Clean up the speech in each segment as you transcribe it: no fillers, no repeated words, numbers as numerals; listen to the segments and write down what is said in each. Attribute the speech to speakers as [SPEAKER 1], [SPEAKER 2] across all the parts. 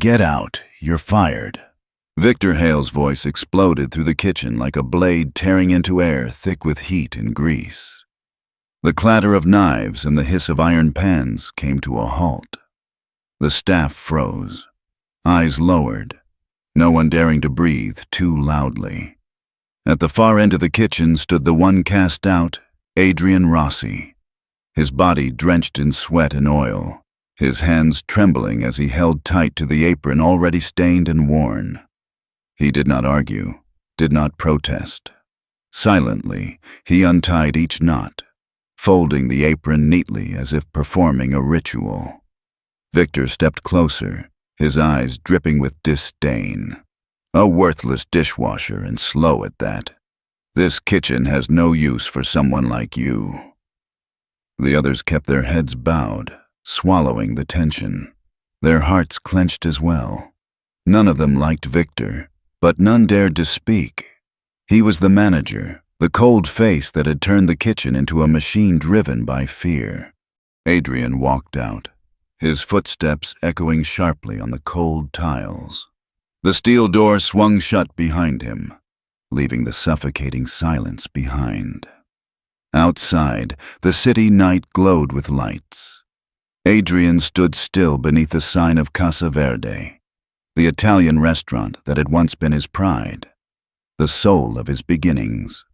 [SPEAKER 1] Get out. You're fired. Victor Hale's voice exploded through the kitchen like a blade tearing into air thick with heat and grease. The clatter of knives and the hiss of iron pans came to a halt. The staff froze, eyes lowered, no one daring to breathe too loudly. At the far end of the kitchen stood the one cast out, Adrian Rossi, his body drenched in sweat and oil, his hands trembling as he held tight to the apron already stained and worn. He did not argue, did not protest. Silently, he untied each knot, folding the apron neatly as if performing a ritual. Victor stepped closer, his eyes dripping with disdain. A worthless dishwasher, and slow at that. This kitchen has no use for someone like you. The others kept their heads bowed, swallowing the tension. Their hearts clenched as well. None of them liked Victor, but none dared to speak. He was the manager, the cold face that had turned the kitchen into a machine driven by fear. Adrian walked out, his footsteps echoing sharply on the cold tiles. The steel door swung shut behind him, leaving the suffocating silence behind. Outside, the city night glowed with lights. Adrian stood still beneath the sign of Casa Verde, the Italian restaurant that had once been his pride, the soul of his beginnings.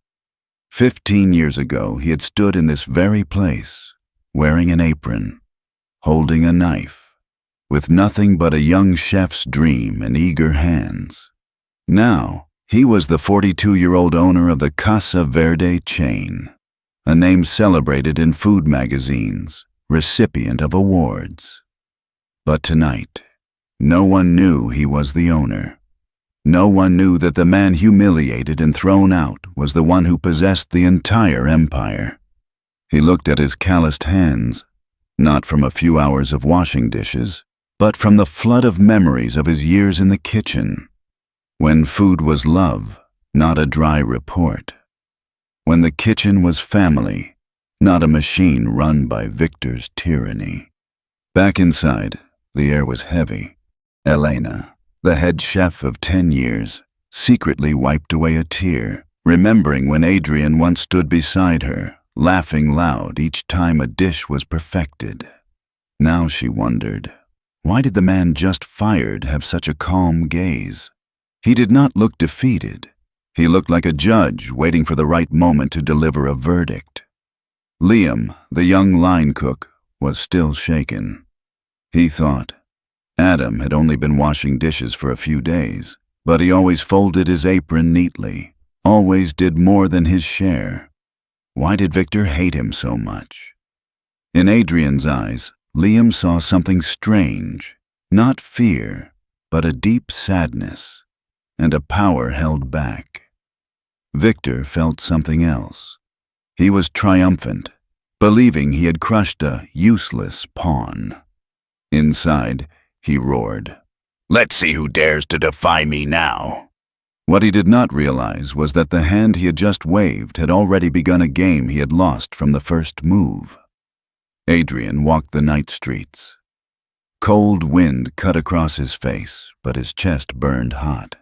[SPEAKER 1] 15 years ago, he had stood in this very place, wearing an apron, holding a knife, with nothing but a young chef's dream and eager hands. Now, he was the 42-year-old owner of the Casa Verde chain, a name celebrated in food magazines, recipient of awards. But tonight, no one knew he was the owner. No one knew that the man humiliated and thrown out was the one who possessed the entire empire. He looked at his calloused hands, not from a few hours of washing dishes, but from the flood of memories of his years in the kitchen, when food was love, not a dry report. When the kitchen was family, not a machine run by Victor's tyranny. Back inside, the air was heavy. Elena, the head chef of 10 years, secretly wiped away a tear, remembering when Adrian once stood beside her, laughing loud each time a dish was perfected. Now she wondered, why did the man just fired have such a calm gaze? He did not look defeated. He looked like a judge waiting for the right moment to deliver a verdict. Liam, the young line cook, was still shaken. He thought, Adam had only been washing dishes for a few days, but he always folded his apron neatly, always did more than his share. Why did Victor hate him so much? In Adrian's eyes, Liam saw something strange, not fear, but a deep sadness, and a power held back. Victor felt something else. He was triumphant, believing he had crushed a useless pawn. Inside, he roared, "Let's see who dares to defy me now." What he did not realize was that the hand he had just waved had already begun a game he had lost from the first move. Adrian walked the night streets. Cold wind cut across his face, but his chest burned hot.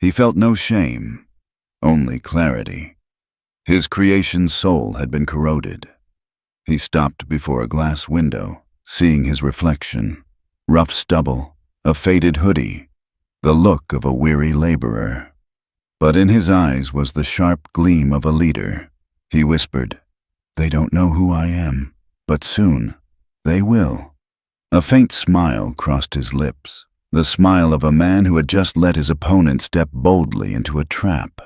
[SPEAKER 1] He felt no shame, only clarity. His creation's soul had been corroded. He stopped before a glass window, seeing his reflection. Rough stubble, a faded hoodie, the look of a weary laborer. But in his eyes was the sharp gleam of a leader. He whispered, "They don't know who I am, but soon they will." A faint smile crossed his lips, the smile of a man who had just let his opponent step boldly into a trap.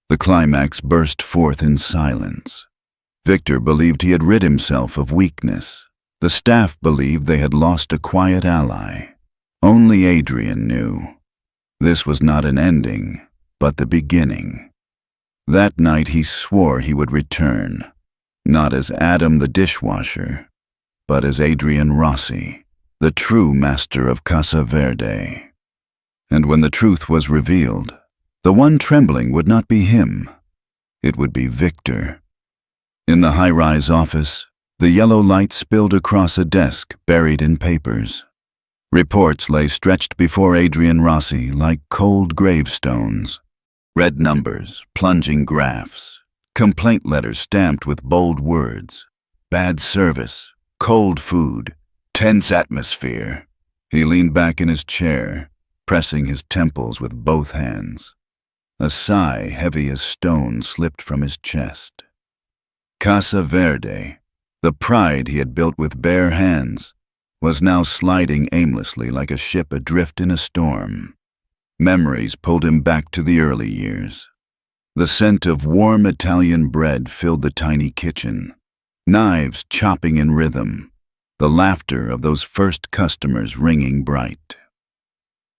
[SPEAKER 1] The climax burst forth in silence. Victor believed he had rid himself of weakness. The staff believed they had lost a quiet ally. Only Adrian knew. This was not an ending, but the beginning. That night he swore he would return, not as Adam the dishwasher, but as Adrian Rossi, the true master of Casa Verde. And when the truth was revealed, the one trembling would not be him. It would be Victor. In the high-rise office, the yellow light spilled across a desk buried in papers. Reports lay stretched before Adrian Rossi like cold gravestones. Red numbers, plunging graphs, complaint letters stamped with bold words. Bad service, cold food, tense atmosphere. He leaned back in his chair, pressing his temples with both hands. A sigh heavy as stone slipped from his chest. Casa Verde, the pride he had built with bare hands, was now sliding aimlessly like a ship adrift in a storm. Memories pulled him back to the early years. The scent of warm Italian bread filled the tiny kitchen, knives chopping in rhythm, the laughter of those first customers ringing bright.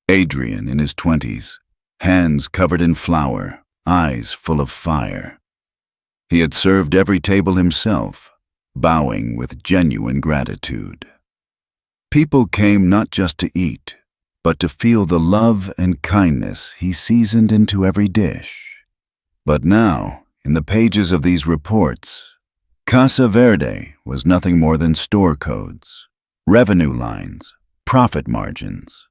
[SPEAKER 1] Adrian in his 20s, hands covered in flour, eyes full of fire. He had served every table himself, bowing with genuine gratitude. People came not just to eat, but to feel the love and kindness he seasoned into every dish. But now, in the pages of these reports, Casa Verde was nothing more than store codes, revenue lines, profit margins.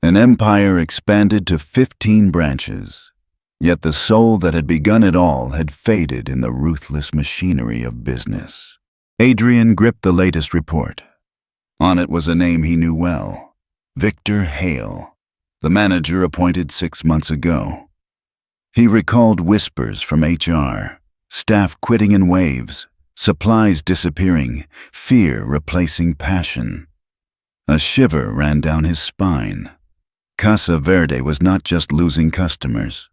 [SPEAKER 1] An empire expanded to 15 branches, yet the soul that had begun it all had faded in the ruthless machinery of business. Adrian gripped the latest report. On it was a name he knew well, Victor Hale, the manager appointed 6 months ago. He recalled whispers from HR, staff quitting in waves, supplies disappearing, fear replacing passion. A shiver ran down his spine. Casa Verde was not just losing customers,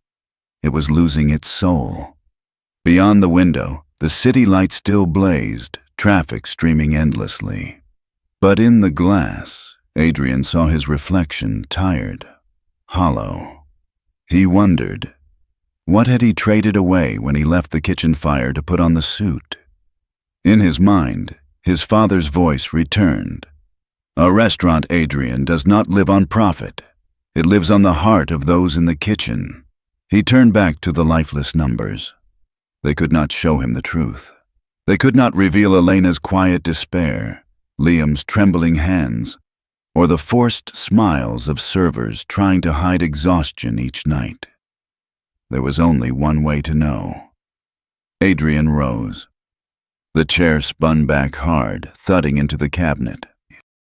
[SPEAKER 1] it was losing its soul. Beyond the window, the city light still blazed, traffic streaming endlessly. But in the glass, Adrian saw his reflection, tired, hollow. He wondered, what had he traded away when he left the kitchen fire to put on the suit? In his mind, his father's voice returned. A restaurant, Adrian, does not live on profit. It lives on the heart of those in the kitchen. He turned back to the lifeless numbers. They could not show him the truth. They could not reveal Elena's quiet despair, Liam's trembling hands, or the forced smiles of servers trying to hide exhaustion each night. There was only one way to know. Adrian rose. The chair spun back hard, thudding into the cabinet.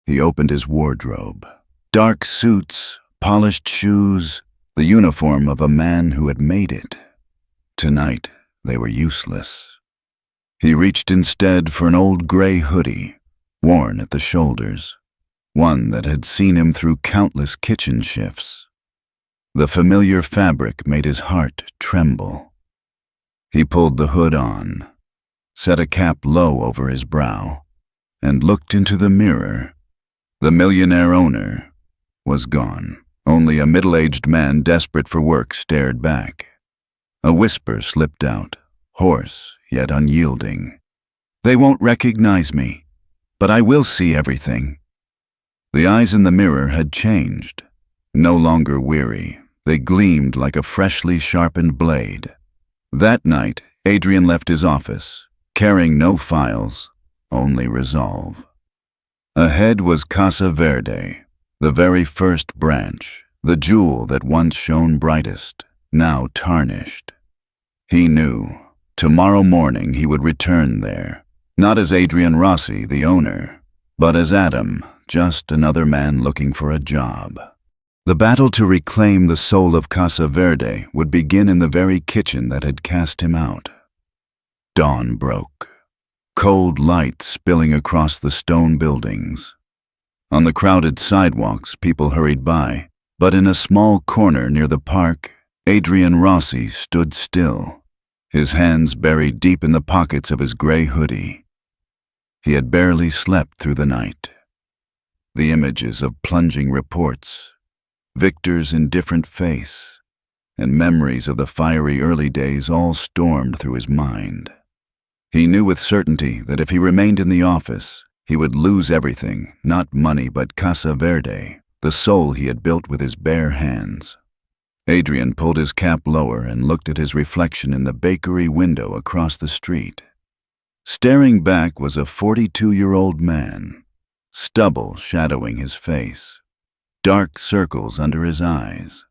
[SPEAKER 1] He opened his wardrobe. Dark suits, polished shoes, the uniform of a man who had made it. Tonight, they were useless. He reached instead for an old gray hoodie, worn at the shoulders, one that had seen him through countless kitchen shifts. The familiar fabric made his heart tremble. He pulled the hood on, set a cap low over his brow, and looked into the mirror. The millionaire owner was gone. Only a middle-aged man desperate for work stared back. A whisper slipped out, hoarse yet unyielding. "They won't recognize me, but I will see everything." The eyes in the mirror had changed. No longer weary, they gleamed like a freshly sharpened blade. That night, Adrian left his office, carrying no files, only resolve. Ahead was Casa Verde, the very first branch, the jewel that once shone brightest, now tarnished. He knew, tomorrow morning he would return there, not as Adrian Rossi, the owner, but as Adam, just another man looking for a job. The battle to reclaim the soul of Casa Verde would begin in the very kitchen that had cast him out. Dawn broke, cold light spilling across the stone buildings. On the crowded sidewalks, people hurried by, but in a small corner near the park, Adrian Rossi stood still, his hands buried deep in the pockets of his gray hoodie. He had barely slept through the night. The images of plunging reports, Victor's indifferent face, and memories of the fiery early days all stormed through his mind. He knew with certainty that if he remained in the office, he would lose everything, not money but Casa Verde, the soul he had built with his bare hands. Adrian pulled his cap lower and looked at his reflection in the bakery window across the street. Staring back was a 42-year-old man, stubble shadowing his face. dark circles under his eyes.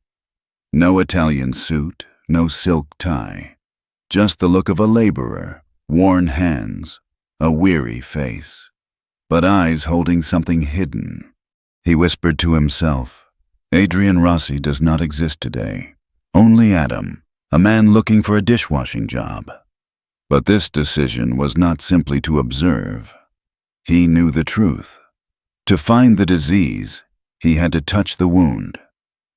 [SPEAKER 1] No Italian suit, no silk tie, just the look of a laborer, worn hands, a weary face, but eyes holding something hidden. He whispered to himself, "Adrian Rossi does not exist today. Only Adam, a man looking for a dishwashing job." But this decision was not simply to observe. He knew the truth. To find the disease, he had to touch the wound.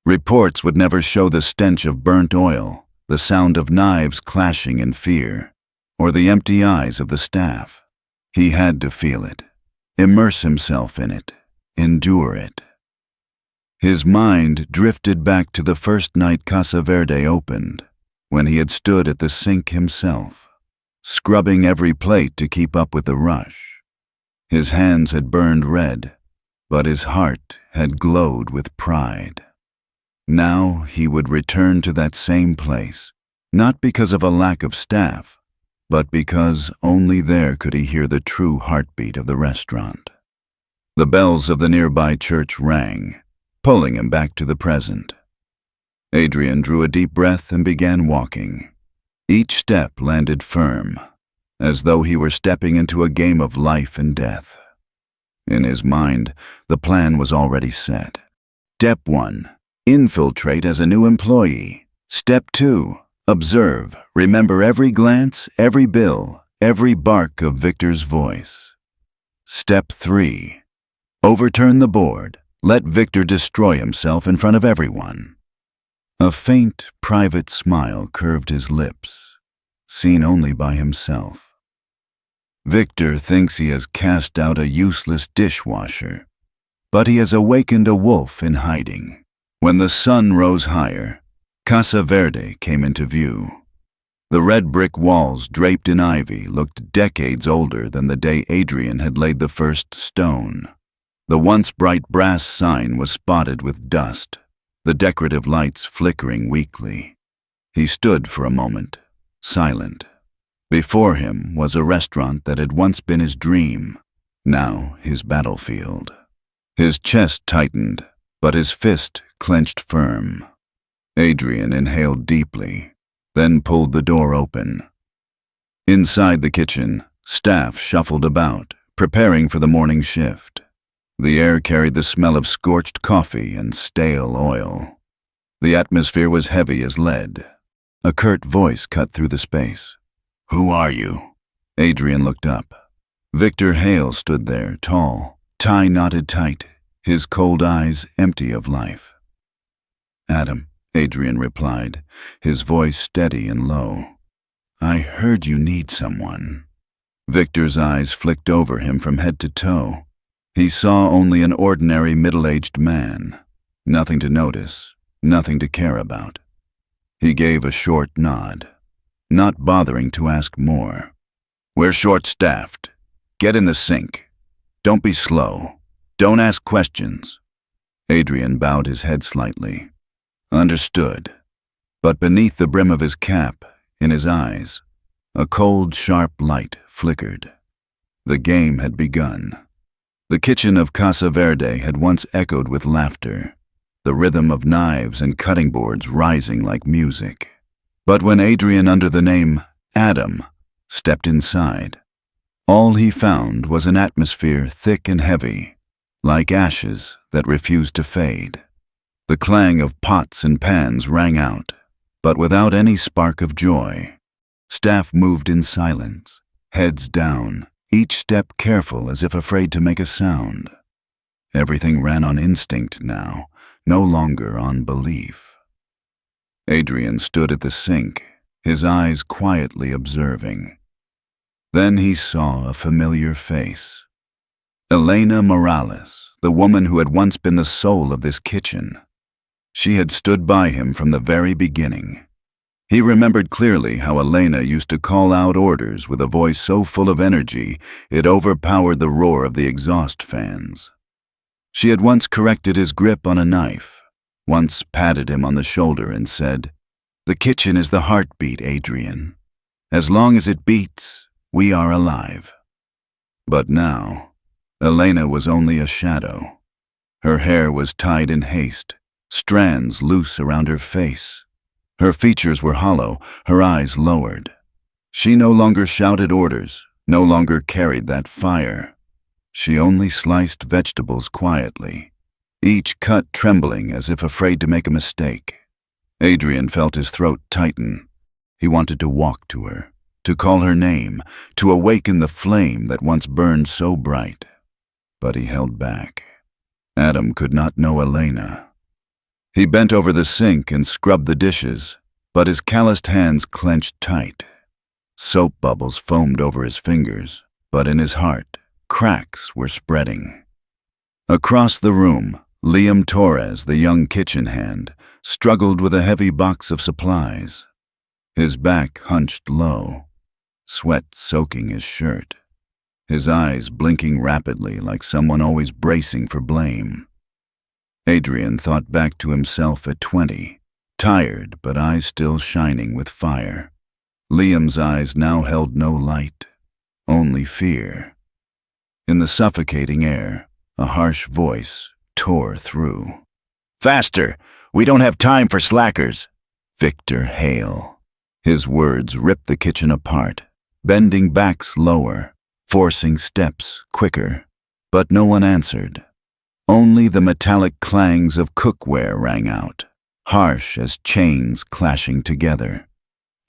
[SPEAKER 1] Reports would never show the stench of burnt oil, the sound of knives clashing in fear, or the empty eyes of the staff. He had to feel it, immerse himself in it, endure it. His mind drifted back to the first night Casa Verde opened, when he had stood at the sink himself, scrubbing every plate to keep up with the rush. His hands had burned red, but his heart had glowed with pride. Now he would return to that same place, not because of a lack of staff, but because only there could he hear the true heartbeat of the restaurant. The bells of the nearby church rang, pulling him back to the present. Adrian drew a deep breath and began walking. Each step landed firm, as though he were stepping into a game of life and death. In his mind, the plan was already set. Step 1. Infiltrate as a new employee. Step 2. Observe, remember every glance, every bill, every bark of Victor's voice. Step 3. Overturn the board. Let Victor destroy himself in front of everyone. A faint, private smile curved his lips, seen only by himself. Victor thinks he has cast out a useless dishwasher, but he has awakened a wolf in hiding. When the sun rose higher, Casa Verde came into view. The red brick walls draped in ivy looked decades older than the day Adrian had laid the first stone. The once bright brass sign was spotted with dust, the decorative lights flickering weakly. He stood for a moment, silent. Before him was a restaurant that had once been his dream, now his battlefield. His chest tightened, but his fist clenched firm. Adrian inhaled deeply, then pulled the door open. Inside the kitchen, staff shuffled about, preparing for the morning shift. The air carried the smell of scorched coffee and stale oil. The atmosphere was heavy as lead. A curt voice cut through the space. "Who are you?" Adrian looked up. Victor Hale stood there, tall, tie knotted tight, his cold eyes empty of life. "Adam," Adrian replied, his voice steady and low. "I heard you need someone." Victor's eyes flicked over him from head to toe. He saw only an ordinary middle-aged man, nothing to notice, nothing to care about. He gave a short nod, not bothering to ask more. "We're short-staffed. Get in the sink. Don't be slow. Don't ask questions." Adrian bowed his head slightly. Understood. But beneath the brim of his cap, in his eyes, a cold, sharp light flickered. The game had begun. The kitchen of Casa Verde had once echoed with laughter, the rhythm of knives and cutting boards rising like music. But when Adrian, under the name Adam, stepped inside, all he found was an atmosphere thick and heavy, like ashes that refused to fade. The clang of pots and pans rang out, but without any spark of joy. Staff moved in silence, heads down, each step careful as if afraid to make a sound. Everything ran on instinct now, no longer on belief. Adrian stood at the sink, his eyes quietly observing. Then he saw a familiar face. Elena Morales, the woman who had once been the soul of this kitchen. She had stood by him from the very beginning. He remembered clearly how Elena used to call out orders with a voice so full of energy it overpowered the roar of the exhaust fans. She had once corrected his grip on a knife, once patted him on the shoulder and said, "The kitchen is the heartbeat, Adrian. As long as it beats, we are alive." But now, Elena was only a shadow. Her hair was tied in haste, strands loose around her face. Her features were hollow, her eyes lowered. She no longer shouted orders, no longer carried that fire. She only sliced vegetables quietly, each cut trembling as if afraid to make a mistake. Adrian felt his throat tighten. He wanted to walk to her, to call her name, to awaken the flame that once burned so bright. But he held back. Adam could not know Elena. He bent over the sink and scrubbed the dishes, but his calloused hands clenched tight. Soap bubbles foamed over his fingers, but in his heart, cracks were spreading. Across the room, Liam Torres, the young kitchen hand, struggled with a heavy box of supplies. His back hunched low, sweat soaking his shirt, his eyes blinking rapidly like someone always bracing for blame. Adrian thought back to himself at 20, tired but eyes still shining with fire. Liam's eyes now held no light, only fear. In the suffocating air, a harsh voice tore through. "Faster! We don't have time for slackers!" Victor Hale. His words ripped the kitchen apart, bending backs lower, forcing steps quicker. But no one answered. Only the metallic clangs of cookware rang out, harsh as chains clashing together.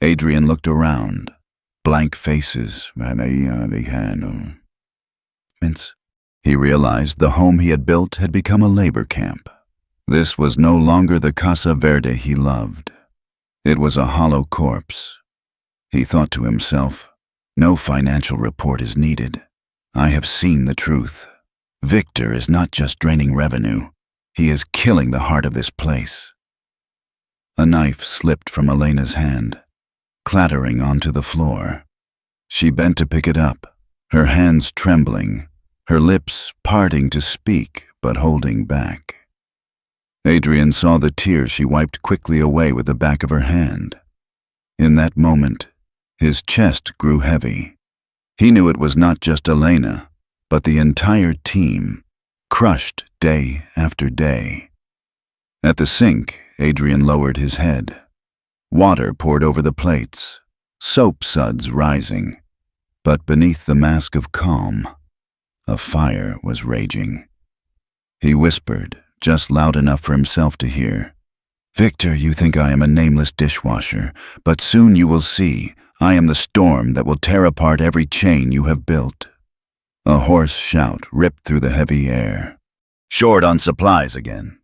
[SPEAKER 1] Adrian looked around. Blank faces. He realized the home he had built had become a labor camp. This was no longer the Casa Verde he loved. It was a hollow corpse. He thought to himself, "No financial report is needed. I have seen the truth. Victor is not just draining revenue. He is killing the heart of this place." A knife slipped from Elena's hand, clattering onto the floor. She bent to pick it up, her hands trembling, her lips parting to speak but holding back. Adrian saw the tears she wiped quickly away with the back of her hand. In that moment, his chest grew heavy. He knew it was not just Elena, but the entire team, crushed day after day. At the sink, Adrian lowered his head. Water poured over the plates, soap suds rising, but beneath the mask of calm, a fire was raging. He whispered, just loud enough for himself to hear, "Victor, you think I am a nameless dishwasher, but soon you will see I am the storm that will tear apart every chain you have built." A hoarse shout ripped through the heavy air. "Short on supplies again.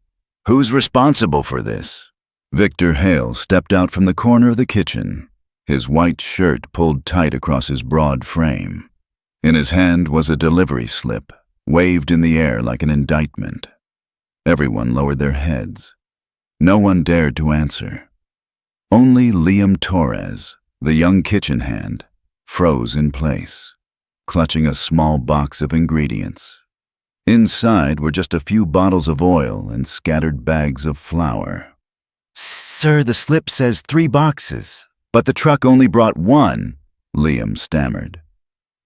[SPEAKER 1] Who's responsible for this?" Victor Hale stepped out from the corner of the kitchen, his white shirt pulled tight across his broad frame. In his hand was a delivery slip, waved in the air like an indictment. Everyone lowered their heads. No one dared to answer. Only Liam Torres, the young kitchen hand, froze in place, clutching a small box of ingredients. Inside were just a few bottles of oil and scattered bags of flour. "Sir, the slip says 3 boxes, but the truck only brought 1, Liam stammered.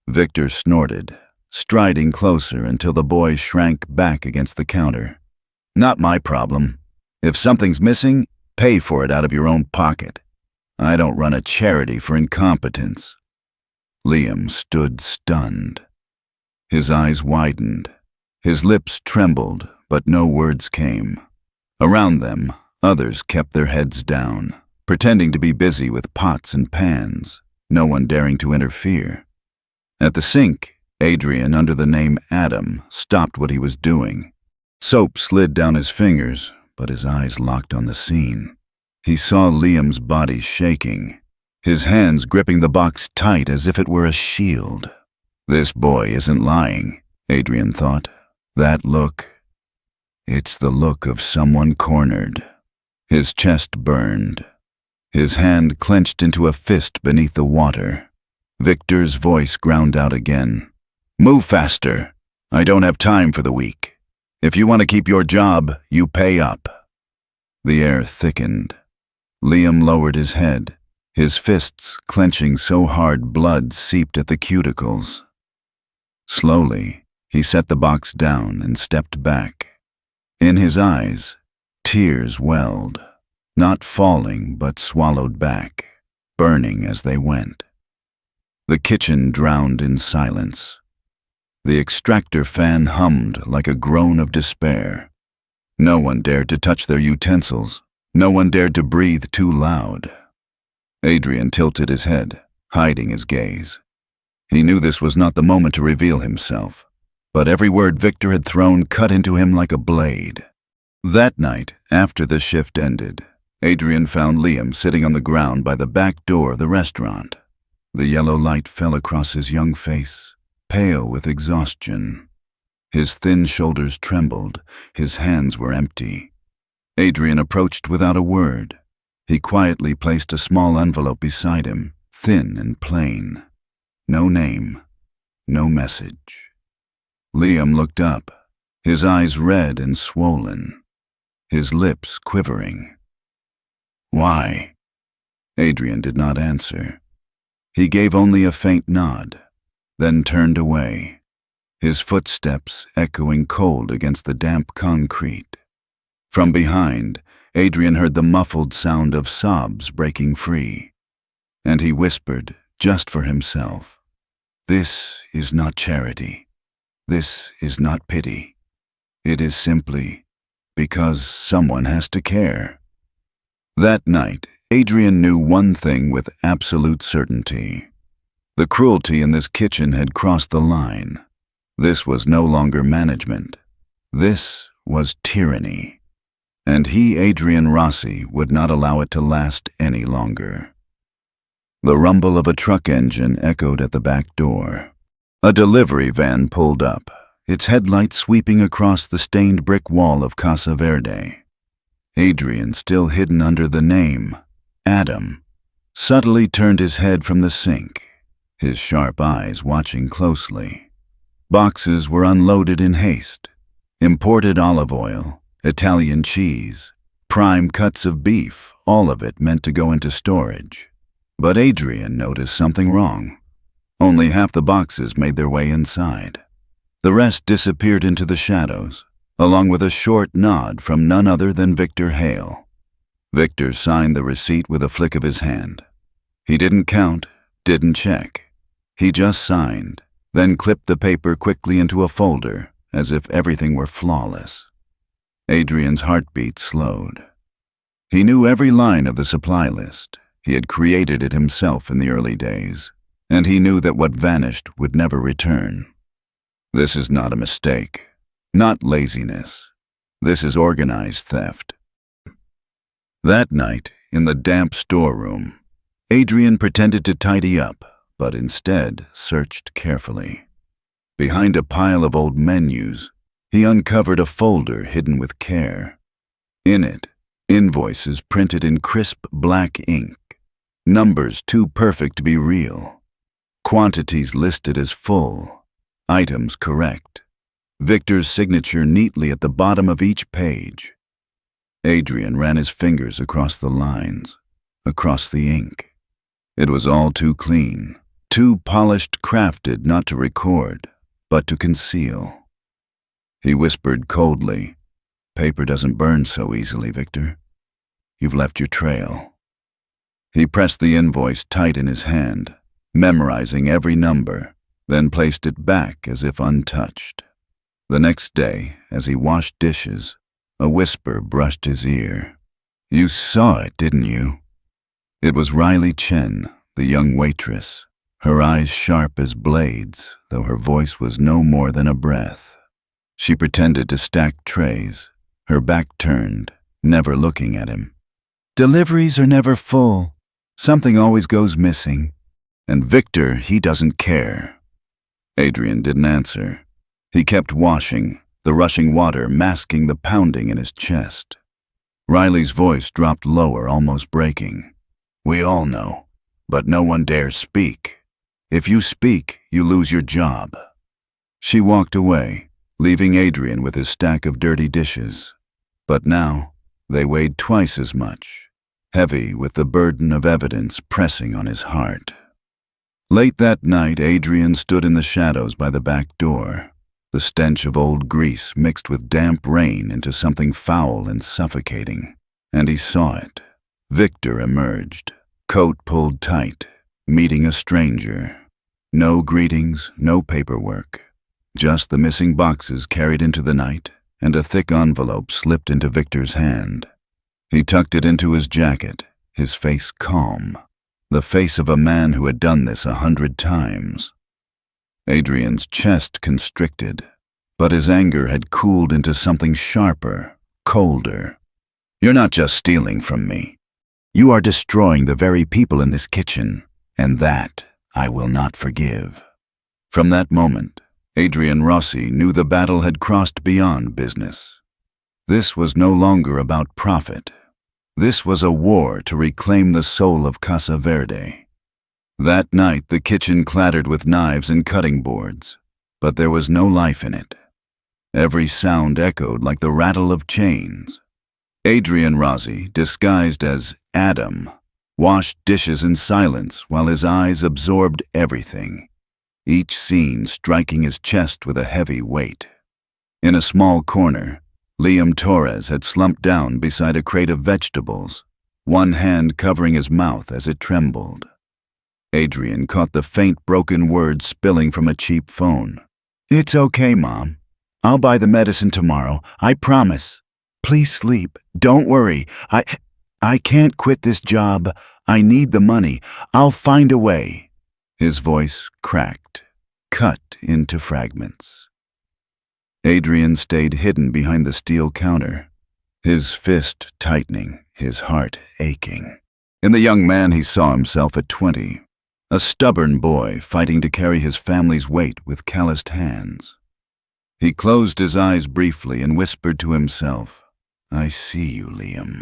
[SPEAKER 1] Victor snorted, striding closer until the boy shrank back against the counter. "Not my problem. If something's missing, pay for it out of your own pocket. I don't run a charity for incompetence." Liam stood stunned. His eyes widened. His lips trembled, but no words came. Around them, others kept their heads down, pretending to be busy with pots and pans, no one daring to interfere. At the sink, Adrian, under the name Adam, stopped what he was doing. Soap slid down his fingers, but his eyes locked on the scene. He saw Liam's body shaking, his hands gripping the box tight as if it were a shield. This boy isn't lying, Adrian thought. That look, it's the look of someone cornered. His chest burned. His hand clenched into a fist beneath the water. Victor's voice ground out again. "Move faster. I don't have time for the weak. If you want to keep your job, you pay up." The air thickened. Liam lowered his head, his fists clenching so hard blood seeped at the cuticles. Slowly, he set the box down and stepped back. In his eyes, tears welled, not falling but swallowed back, burning as they went. The kitchen drowned in silence. The extractor fan hummed like a groan of despair. No one dared to touch their utensils. No one dared to breathe too loud. Adrian tilted his head, hiding his gaze. He knew this was not the moment to reveal himself, but every word Victor had thrown cut into him like a blade. That night, after the shift ended, Adrian found Liam sitting on the ground by the back door of the restaurant. The yellow light fell across his young face, pale with exhaustion. His thin shoulders trembled, his hands were empty. Adrian approached without a word. He quietly placed a small envelope beside him, thin and plain. No name, no message. Liam looked up, his eyes red and swollen, his lips quivering. "Why?" Adrian did not answer. He gave only a faint nod, then turned away, his footsteps echoing cold against the damp concrete. From behind, Adrian heard the muffled sound of sobs breaking free, and he whispered, just for himself, "This is not charity. This is not pity. It is simply because someone has to care." That night, Adrian knew one thing with absolute certainty. The cruelty in this kitchen had crossed the line. This was no longer management. This was tyranny. And he, Adrian Rossi, would not allow it to last any longer. The rumble of a truck engine echoed at the back door. A delivery van pulled up, its headlights sweeping across the stained brick wall of Casa Verde. Adrian, still hidden under the name, Adam, subtly turned his head from the sink, his sharp eyes watching closely. Boxes were unloaded in haste. Imported olive oil, Italian cheese, prime cuts of beef, all of it meant to go into storage. But Adrian noticed something wrong. Only half the boxes made their way inside. The rest disappeared into the shadows, along with a short nod from none other than Victor Hale. Victor signed the receipt with a flick of his hand. He didn't count, didn't check. He just signed, then clipped the paper quickly into a folder, as if everything were flawless. Adrian's heartbeat slowed. He knew every line of the supply list. He had created it himself in the early days, and he knew that what vanished would never return. This is not a mistake, not laziness. This is organized theft. That night, in the damp storeroom, Adrian pretended to tidy up, but instead searched carefully. Behind a pile of old menus, he uncovered a folder hidden with care. In it, invoices printed in crisp black ink, numbers too perfect to be real, quantities listed as full, items correct, Victor's signature neatly at the bottom of each page. Adrian ran his fingers across the lines, across the ink. It was all too clean, too polished, crafted not to record, but to conceal. He whispered coldly, "Paper doesn't burn so easily, Victor. You've left your trail." He pressed the invoice tight in his hand, memorizing every number, then placed it back as if untouched. The next day, as he washed dishes, a whisper brushed his ear. "You saw it, didn't you?" It was Riley Chen, the young waitress, her eyes sharp as blades, though her voice was no more than a breath. She pretended to stack trays, her back turned, never looking at him. "Deliveries are never full. Something always goes missing. And Victor, he doesn't care." Adrian didn't answer. He kept washing, the rushing water masking the pounding in his chest. Riley's voice dropped lower, almost breaking. "We all know, but no one dares speak. If you speak, you lose your job." She walked away, leaving Adrian with his stack of dirty dishes. But now, they weighed twice as much, heavy with the burden of evidence pressing on his heart. Late that night, Adrian stood in the shadows by the back door. the stench of old grease mixed with damp rain into something foul and suffocating. And he saw it. Victor emerged, coat pulled tight, meeting a stranger. No greetings, no paperwork. Just the missing boxes carried into the night, and a thick envelope slipped into Victor's hand. He tucked it into his jacket, his face calm, the face of a man who had done this 100 times. Adrian's chest constricted, but his anger had cooled into something sharper, colder. "You're not just stealing from me. You are destroying the very people in this kitchen, and that I will not forgive." From that moment, Adrian Rossi knew the battle had crossed beyond business. This was no longer about profit. This was a war to reclaim the soul of Casa Verde. That night, the kitchen clattered with knives and cutting boards, but there was no life in it. Every sound echoed like the rattle of chains. Adrian Rossi, disguised as Adam, washed dishes in silence while his eyes absorbed everything, each scene striking his chest with a heavy weight. In a small corner, Liam Torres had slumped down beside a crate of vegetables, one hand covering his mouth as it trembled. Adrian caught the faint broken words spilling from a cheap phone. "It's okay, Mom. I'll buy the medicine tomorrow, I promise. Please sleep. Don't worry. I can't quit this job. I need the money. I'll find a way." His voice cracked, cut into fragments. Adrian stayed hidden behind the steel counter, his fist tightening, his heart aching. In the young man he saw himself at 20, a stubborn boy fighting to carry his family's weight with calloused hands. He closed his eyes briefly and whispered to himself, "I see you, Liam.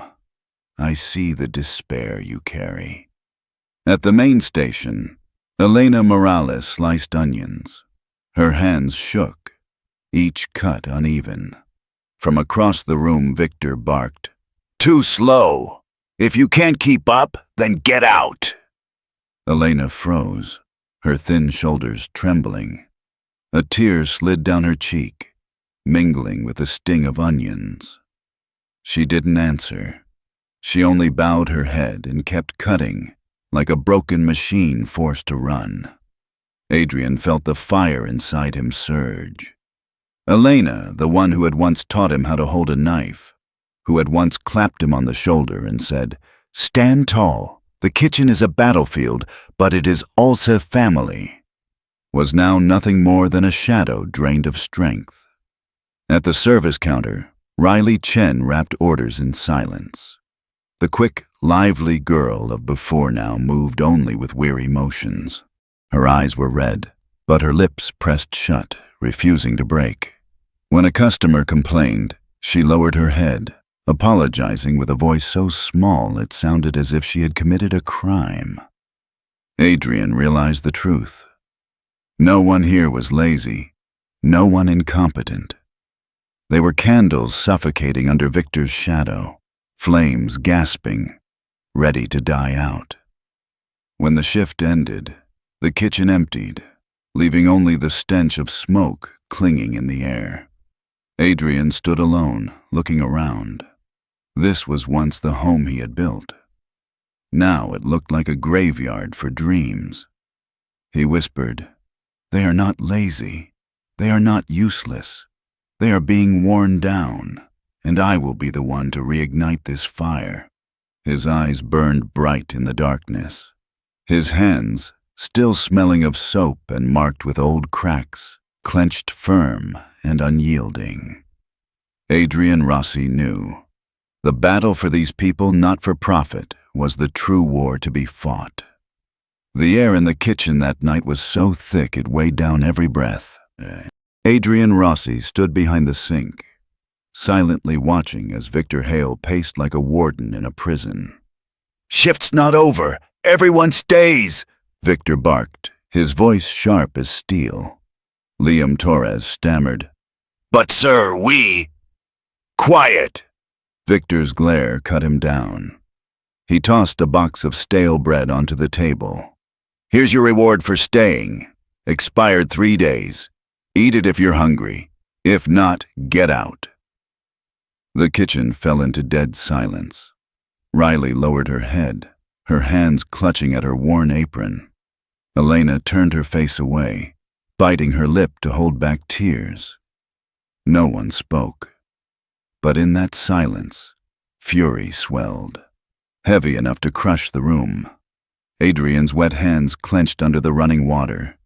[SPEAKER 1] I see the despair you carry." At the main station, Elena Morales sliced onions. Her hands shook, each cut uneven. From across the room, Victor barked, "Too slow! If you can't keep up, then get out!" Elena froze, her thin shoulders trembling. A tear slid down her cheek, mingling with the sting of onions. She didn't answer. She only bowed her head and kept cutting, like a broken machine forced to run. Adrian felt the fire inside him surge. Elena, the one who had once taught him how to hold a knife, who had once clapped him on the shoulder and said, "Stand tall, the kitchen is a battlefield, but it is also family," was now nothing more than a shadow drained of strength. At the service counter, Riley Chen wrapped orders in silence. The quick, lively girl of before now moved only with weary motions. Her eyes were red, but her lips pressed shut, refusing to break. When a customer complained, she lowered her head, apologizing with a voice so small it sounded as if she had committed a crime. Adrian realized the truth. No one here was lazy, no one incompetent. They were candles suffocating under Victor's shadow, flames gasping, ready to die out. When the shift ended, the kitchen emptied, leaving only the stench of smoke clinging in the air. Adrian stood alone, looking around. This was once the home he had built. Now it looked like a graveyard for dreams. He whispered, "They are not lazy. They are not useless. They are being worn down, and I will be the one to reignite this fire." His eyes burned bright in the darkness. His hands, still smelling of soap and marked with old cracks, clenched firm and unyielding. Adrian Rossi knew. The battle for these people not for profit was the true war to be fought. The air in the kitchen that night was so thick it weighed down every breath. Adrian Rossi stood behind the sink, silently watching as Victor Hale paced like a warden in a prison. "Shift's not over! Everyone stays!" Victor barked, his voice sharp as steel. Liam Torres stammered, "But sir, we—" "Quiet!" Victor's glare cut him down. He tossed a box of stale bread onto the table. "Here's your reward for staying. Expired 3 days. Eat it if you're hungry. If not, get out. The kitchen fell into dead silence. Riley lowered her head, her hands clutching at her worn apron. Elena turned her face away, biting her lip to hold back tears. No one spoke. But in that silence, fury swelled, heavy enough to crush the room. Adrian's wet hands clenched under the running water.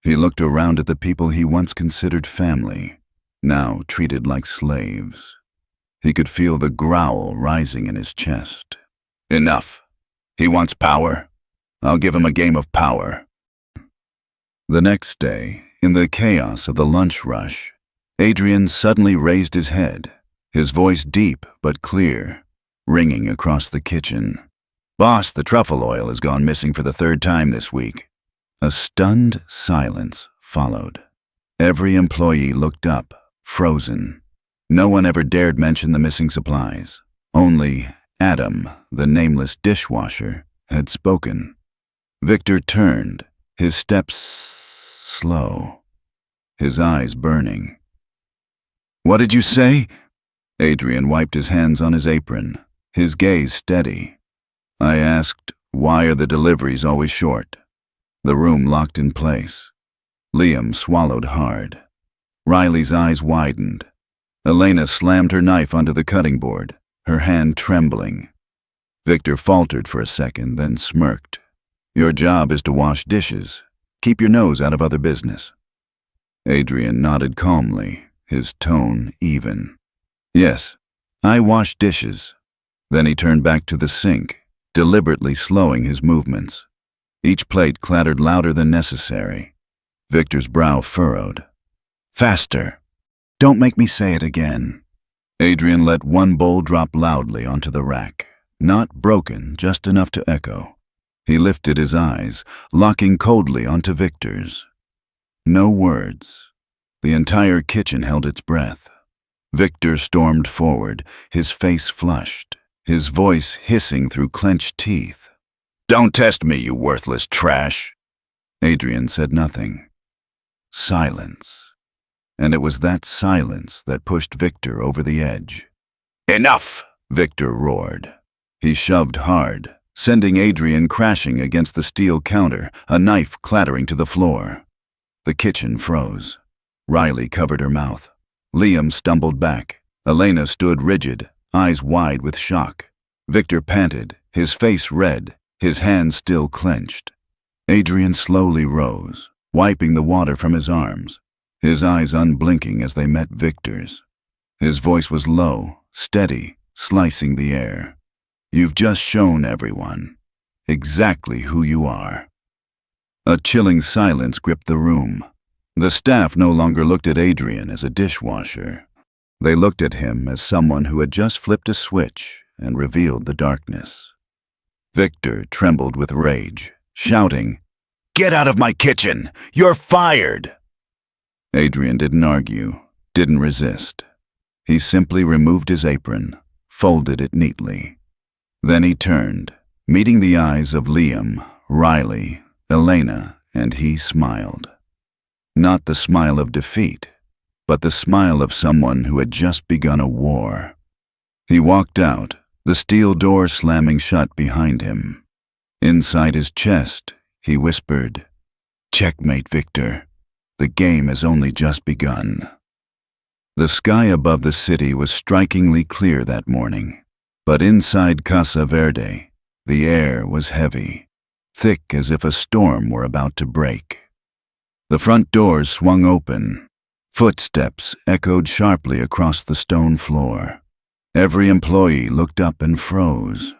[SPEAKER 1] He looked around at the people he once considered family, now treated like slaves. He could feel the growl rising in his chest. Enough. He wants power. I'll give him a game of power. The next day, in the chaos of the lunch rush, Adrian suddenly raised his head, his voice deep but clear, ringing across the kitchen. Boss, the truffle oil has gone missing for the third time this week. A stunned silence followed. Every employee looked up, frozen. No one ever dared mention the missing supplies. Only Adam, the nameless dishwasher, had spoken. Victor turned, his steps slow, his eyes burning. What did you say? Adrian wiped his hands on his apron, his gaze steady. I asked, why are the deliveries always short? The room locked in place. Liam swallowed hard. Riley's eyes widened. Elena slammed her knife onto the cutting board, her hand trembling. Victor faltered for a second, then smirked. Your job is to wash dishes. Keep your nose out of other business. Adrian nodded calmly, his tone even. Yes, I wash dishes. Then he turned back to the sink, deliberately slowing his movements. Each plate clattered louder than necessary. Victor's brow furrowed. Faster. Don't make me say it again. Adrian let one bowl drop loudly onto the rack, not broken, just enough to echo. He lifted his eyes, locking coldly onto Victor's. No words. The entire kitchen held its breath. Victor stormed forward, his face flushed, his voice hissing through clenched teeth. Don't test me, you worthless trash. Adrian said nothing. Silence. And it was that silence that pushed Victor over the edge. Enough! Victor roared. He shoved hard, sending Adrian crashing against the steel counter, a knife clattering to the floor. The kitchen froze. Riley covered her mouth. Liam stumbled back. Elena stood rigid, eyes wide with shock. Victor panted, his face red, his hands still clenched. Adrian slowly rose, wiping the water from his arms, his eyes unblinking as they met Victor's. His voice was low, steady, slicing the air. You've just shown everyone exactly who you are. A chilling silence gripped the room. The staff no longer looked at Adrian as a dishwasher. They looked at him as someone who had just flipped a switch and revealed the darkness. Victor trembled with rage, shouting, Get out of my kitchen! You're fired! Adrian didn't argue, didn't resist. He simply removed his apron, folded it neatly. Then he turned, meeting the eyes of Liam, Riley, Elena, and he smiled. Not the smile of defeat, but the smile of someone who had just begun a war. He walked out, the steel door slamming shut behind him. Inside his chest, he whispered, Checkmate, Victor. The game has only just begun. The sky above the city was strikingly clear that morning, but inside Casa Verde, the air was heavy, thick as if a storm were about to break. The front doors swung open. Footsteps echoed sharply across the stone floor. Every employee looked up and froze.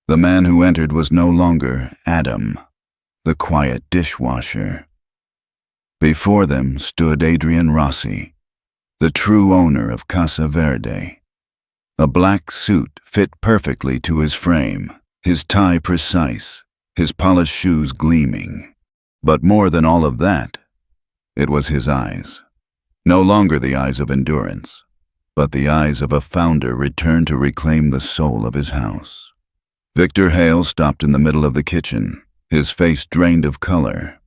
[SPEAKER 1] The man who entered was no longer Adam, the quiet dishwasher. Before them stood Adrian Rossi, the true owner of Casa Verde. A black suit fit perfectly to his frame, his tie precise, his polished shoes gleaming. But more than all of that, it was his eyes. No longer the eyes of endurance, but the eyes of a founder returned to reclaim the soul of his house. Victor Hale stopped in the middle of the kitchen, his face drained of color.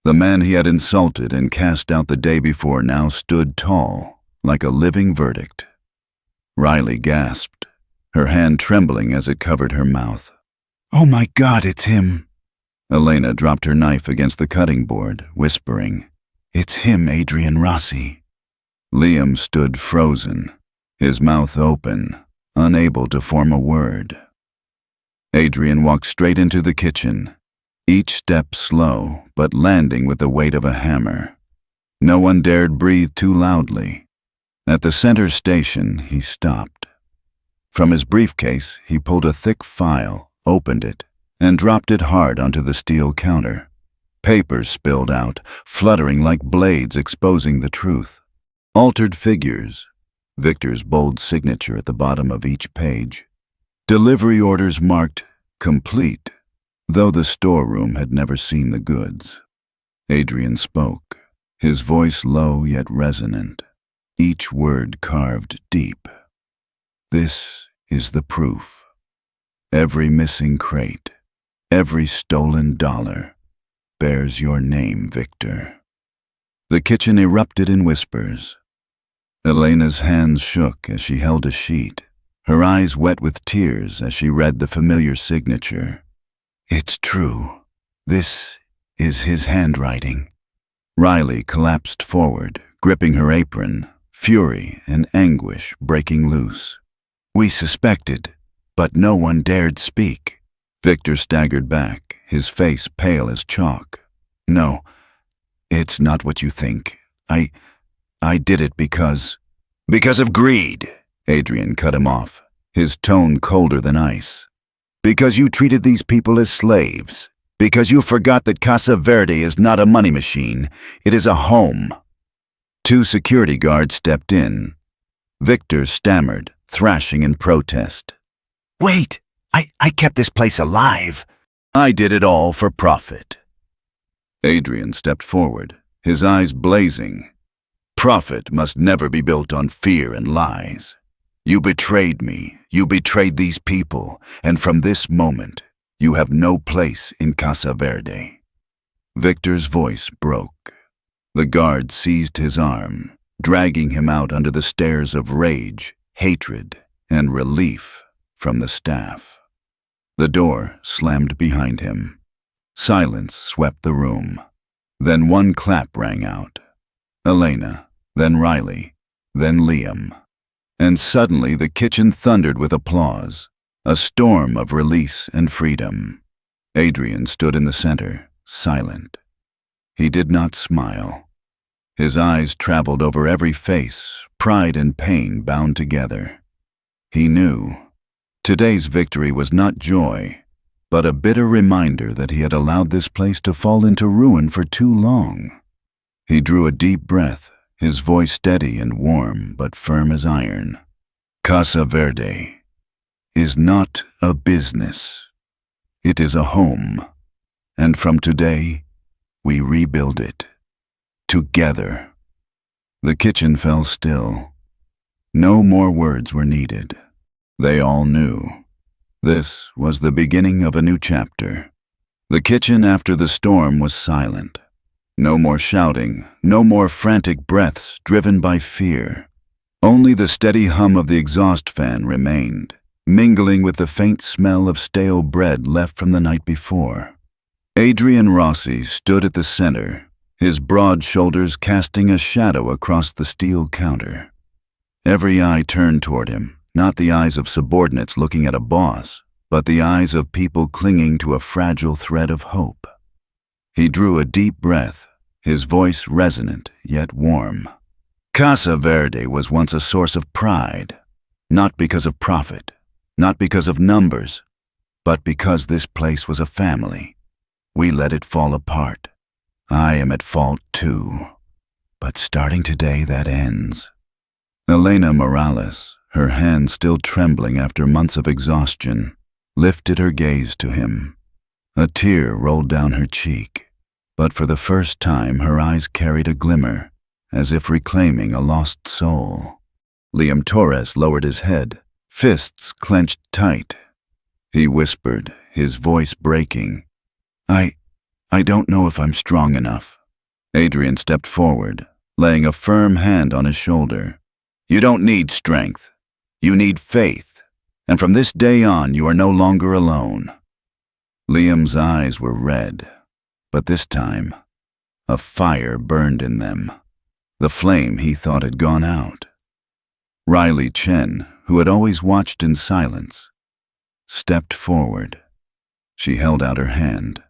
[SPEAKER 1] The man he had insulted and cast out the day before now stood tall, like a living verdict. Riley gasped, her hand trembling as it covered her mouth. "Oh my God, it's him!" Elena dropped her knife against the cutting board, whispering, "It's him, Adrian Rossi." Liam stood frozen, his mouth open, unable to form a word. Adrian walked straight into the kitchen, each step slow, but landing with the weight of a hammer. No one dared breathe too loudly. At the center station, he stopped. From his briefcase, he pulled a thick file, opened it, and dropped it hard onto the steel counter. Papers spilled out, fluttering like blades exposing the truth. Altered figures, Victor's bold signature at the bottom of each page. Delivery orders marked complete, though the storeroom had never seen the goods. Adrian spoke, his voice low yet resonant, each word carved deep. "This is the proof. Every missing crate, every stolen dollar, bears your name, Victor." The kitchen erupted in whispers. Elena's hands shook as she held a sheet, her eyes wet with tears as she read the familiar signature. "It's true. This is his handwriting." Riley collapsed forward, gripping her apron, fury and anguish breaking loose. "We suspected, but no one dared speak." Victor staggered back, his face pale as chalk. "No, it's not what you think. I did it because of greed," Adrian cut him off, his tone colder than ice. "Because you treated these people as slaves. Because you forgot that Casa Verde is not a money machine, it is a home." 2 security guards stepped in. Victor stammered, thrashing in protest. "Wait, I kept this place alive. I did it all for profit." Adrian stepped forward, his eyes blazing. "Profit must never be built on fear and lies. You betrayed me, you betrayed these people, and from this moment, you have no place in Casa Verde." Victor's voice broke. The guard seized his arm, dragging him out under the stares of rage, hatred, and relief from the staff. The door slammed behind him. Silence swept the room. Then one clap rang out. Elena, then Riley, then Liam. And suddenly the kitchen thundered with applause, a storm of release and freedom. Adrian stood in the center, silent. He did not smile. His eyes traveled over every face, pride and pain bound together. He knew today's victory was not joy, but a bitter reminder that he had allowed this place to fall into ruin for too long. He drew a deep breath, his voice steady and warm, but firm as iron. "Casa Verde is not a business. It is a home, and from today, we rebuild it. Together." The kitchen fell still. No more words were needed. They all knew. This was the beginning of a new chapter. The kitchen after the storm was silent. No more shouting, no more frantic breaths driven by fear. Only the steady hum of the exhaust fan remained, mingling with the faint smell of stale bread left from the night before. Adrian Rossi stood at the center, his broad shoulders casting a shadow across the steel counter. Every eye turned toward him, not the eyes of subordinates looking at a boss, but the eyes of people clinging to a fragile thread of hope. He drew a deep breath, his voice resonant yet warm. Casa Verde was once a source of pride, not because of profit, not because of numbers, but because this place was a family. We let it fall apart. I am at fault too. But starting today, that ends. Elena Morales, her hand still trembling after months of exhaustion, lifted her gaze to him. A tear rolled down her cheek, but for the first time her eyes carried a glimmer, as if reclaiming a lost soul. Liam Torres lowered his head, fists clenched tight. He whispered, his voice breaking, I don't know if I'm strong enough. Adrian stepped forward, laying a firm hand on his shoulder. You don't need strength. You need faith. And from this day on, you are no longer alone. Liam's eyes were red, but this time, a fire burned in them, the flame he thought had gone out. Riley Chen, who had always watched in silence, stepped forward. She held out her hand.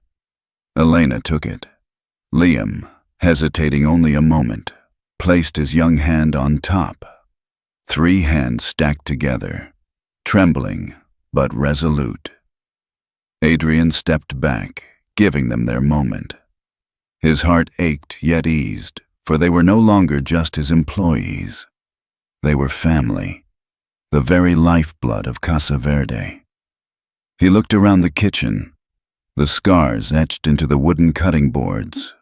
[SPEAKER 1] Elena took it. Liam, hesitating only a moment, placed his young hand on top. 3 hands stacked together, trembling but resolute. Adrian stepped back, giving them their moment. His heart ached yet eased, for they were no longer just his employees. They were family, the very lifeblood of Casa Verde. He looked around the kitchen, the scars etched into the wooden cutting boards,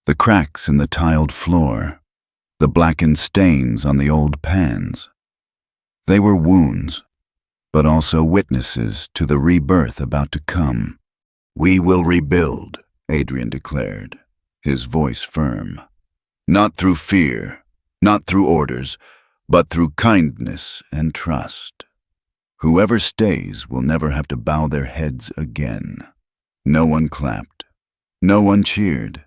[SPEAKER 1] the cracks in the tiled floor, the blackened stains on the old pans. They were wounds, but also witnesses to the rebirth about to come. We will rebuild, Adrian declared, his voice firm. Not through fear, not through orders, but through kindness and trust. Whoever stays will never have to bow their heads again. No one clapped. No one cheered.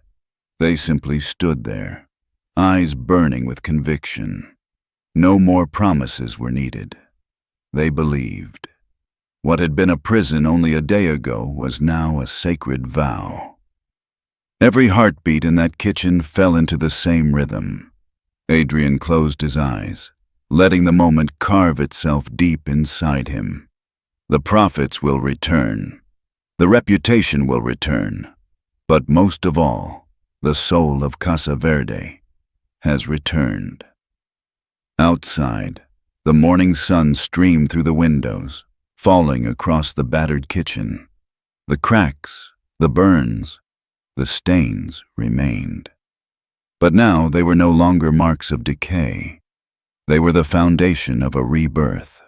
[SPEAKER 1] They simply stood there, eyes burning with conviction. No more promises were needed. They believed. What had been a prison only a day ago was now a sacred vow. Every heartbeat in that kitchen fell into the same rhythm. Adrian closed his eyes, letting the moment carve itself deep inside him. The profits will return. The reputation will return. But most of all, the soul of Casa Verde has returned. Outside, the morning sun streamed through the windows, falling across the battered kitchen. The cracks, the burns, the stains remained. But now they were no longer marks of decay. They were the foundation of a rebirth.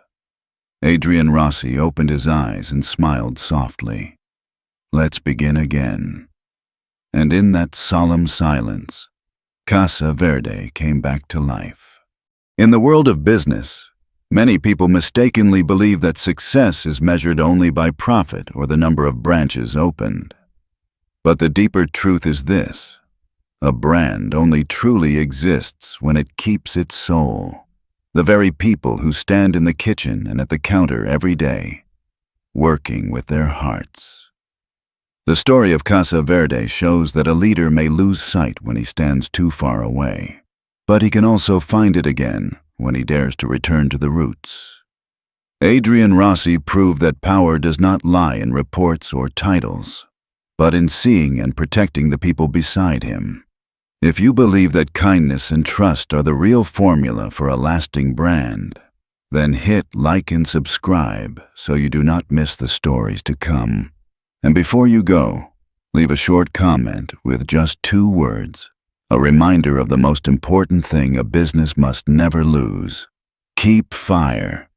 [SPEAKER 1] Adrian Rossi opened his eyes and smiled softly. Let's begin again. And in that solemn silence, Casa Verde came back to life. In the world of business, many people mistakenly believe that success is measured only by profit or the number of branches opened. But the deeper truth is this: a brand only truly exists when it keeps its soul. The very people who stand in the kitchen and at the counter every day, working with their hearts. The story of Casa Verde shows that a leader may lose sight when he stands too far away, but he can also find it again when he dares to return to the roots. Adrian Rossi proved that power does not lie in reports or titles, but in seeing and protecting the people beside him. If you believe that kindness and trust are the real formula for a lasting brand, then hit like and subscribe so you do not miss the stories to come. And before you go, leave a short comment with just 2 words, a reminder of the most important thing a business must never lose. Keep fire.